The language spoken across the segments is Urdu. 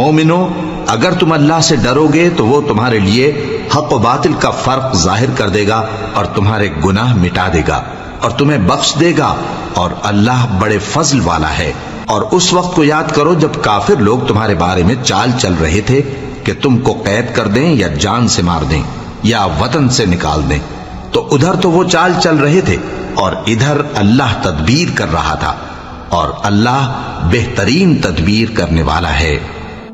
مومنو اگر تم اللہ سے ڈرو گے تو وہ تمہارے لیے حق و باطل کا فرق ظاہر کر دے گا اور تمہارے گناہ مٹا دے گا اور تمہیں بخش دے گا، اور اللہ بڑے فضل والا ہے۔ اور اس وقت کو یاد کرو جب کافر لوگ تمہارے بارے میں چال چل رہے تھے کہ تم کو قید کر دیں یا جان سے مار دیں یا وطن سے نکال دیں، تو ادھر تو وہ چال چل رہے تھے اور ادھر اللہ تدبیر کر رہا تھا، اور اللہ بہترین تدبیر کرنے والا ہے۔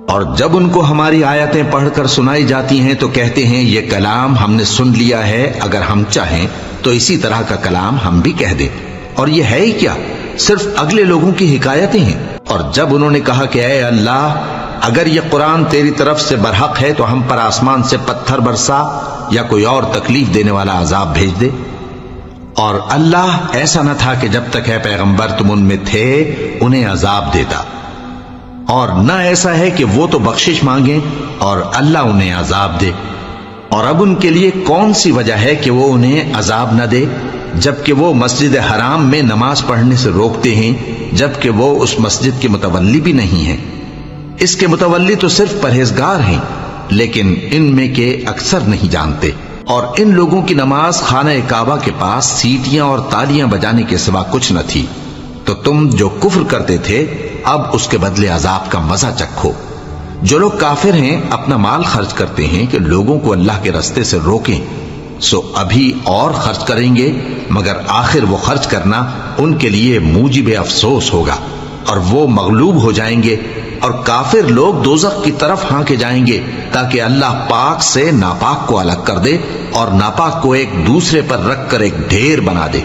اور جب ان کو ہماری آیتیں پڑھ کر سنائی جاتی ہیں تو کہتے ہیں یہ کلام ہم نے سن لیا ہے، اگر ہم چاہیں تو اسی طرح کا کلام ہم بھی کہہ دیں، اور یہ ہے ہی کیا، صرف اگلے لوگوں کی حکایتیں ہیں۔ اور جب انہوں نے کہا کہ اے اللہ اگر یہ قرآن تیری طرف سے برحق ہے تو ہم پر آسمان سے پتھر برسا یا کوئی اور تکلیف دینے والا عذاب بھیج دے، اور اللہ ایسا نہ تھا کہ جب تک اے پیغمبر تم ان میں تھے انہیں عذاب دیتا، اور نہ ایسا ہے کہ وہ تو بخشش مانگیں اور اللہ انہیں عذاب دے۔ اور اب ان کے لیے کون سی وجہ ہے کہ وہ انہیں عذاب نہ دے، جبکہ وہ مسجد حرام میں نماز پڑھنے سے روکتے ہیں، جبکہ وہ اس مسجد کے متولی بھی نہیں ہیں۔ اس کے متولی تو صرف پرہیزگار ہیں، لیکن ان میں کے اکثر نہیں جانتے۔ اور ان لوگوں کی نماز خانہ کعبہ کے پاس سیٹیاں اور تالیاں بجانے کے سوا کچھ نہ تھی، تو تم جو کفر کرتے تھے اب اس کے بدلے عذاب کا مزہ چکھو۔ جو لوگ کافر ہیں اپنا مال خرچ کرتے ہیں کہ لوگوں کو اللہ کے رستے سے روکیں، سو ابھی اور خرچ کریں گے، مگر آخر وہ خرچ کرنا ان کے لیے موجب افسوس ہوگا، اور وہ مغلوب ہو جائیں گے، اور کافر لوگ دوزخ کی طرف ہانکے جائیں گے تاکہ اللہ پاک سے ناپاک کو الگ کر دے اور ناپاک کو ایک دوسرے پر رکھ کر ایک ڈھیر بنا دے،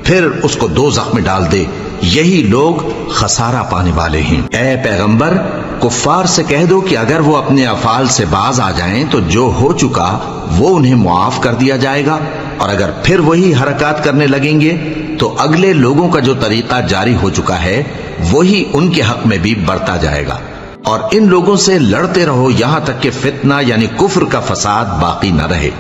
پھر اس کو دوزخ میں ڈال دے۔ یہی لوگ خسارہ پانے والے ہیں۔ اے پیغمبر کفار سے کہہ دو کہ اگر وہ اپنے افعال سے باز آ جائیں تو جو ہو چکا وہ انہیں معاف کر دیا جائے گا، اور اگر پھر وہی حرکات کرنے لگیں گے تو اگلے لوگوں کا جو طریقہ جاری ہو چکا ہے وہی ان کے حق میں بھی برتا جائے گا۔ اور ان لوگوں سے لڑتے رہو یہاں تک کہ فتنہ یعنی کفر کا فساد باقی نہ رہے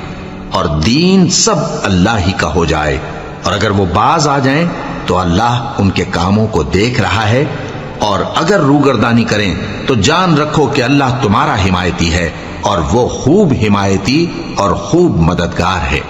اور دین سب اللہ ہی کا ہو جائے، اور اگر وہ باز آ جائیں تو اللہ ان کے کاموں کو دیکھ رہا ہے، اور اگر روگردانی کریں تو جان رکھو کہ اللہ تمہارا حمایتی ہے، اور وہ خوب حمایتی اور خوب مددگار ہے۔